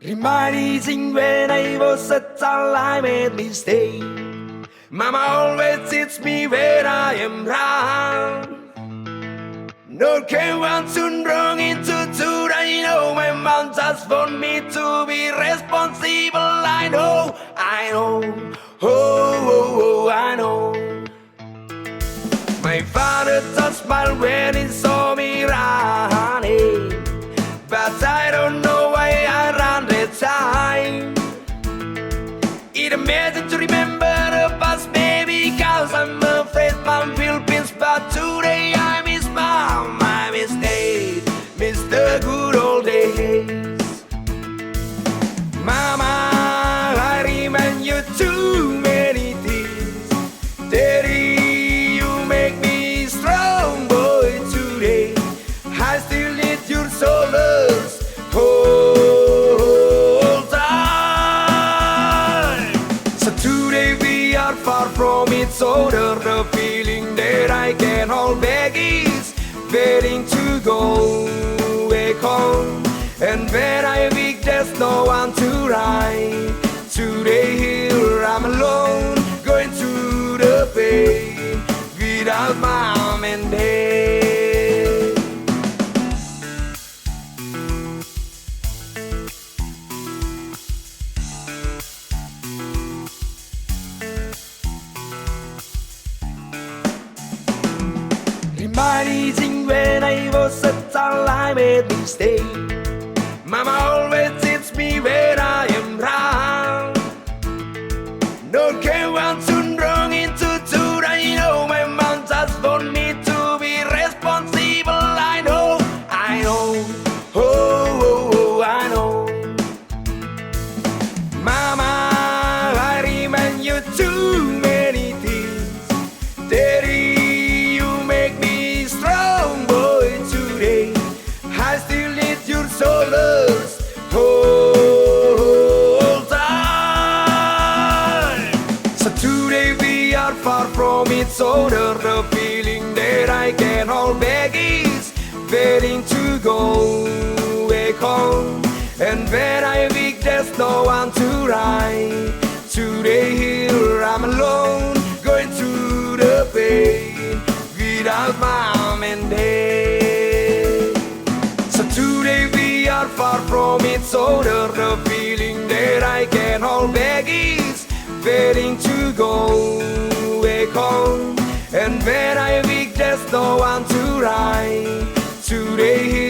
Reminiscing when I was such a I made mistake. Mama always teaches me when I am wrong. No care what soon wrong into two. I know my mom just want me to be responsible. I know, I know. My father just smiled when he saw me running, but I don't know why I ran the time. It's amazing to remember the past, baby, cause I'm afraid mom will pinch, but today I miss mom, I miss dad, miss the good old days. Mama, I remind you too many things. Daddy, you make me strong, boy, today. I still need your shoulders. Hold on. So today we are far from each other. The feeling that I can hold back is waiting to go back home. And when I wake, there's no one to ride. Today here I'm alone, going through the pain without mom and dad. Reminiscing when I was a child, I made mistake. Mama always teaches me when I am wrong. No care what soon wrong into two. I know my mom just want me to be responsible. I know, I know. Mama, I remind you too many things. Daddy, you make me strong, boy, today. I still need your shoulders. Hold on. So today we are far from each other. The feeling that I can hold back is waiting to go back home. And when I wake, there's no one to ride. Today here I'm alone, going through the pain without mom and dad. So today we are far from each other. The feeling that I can hold back is waiting to go back home. And when I wake, there's no one to ride. Today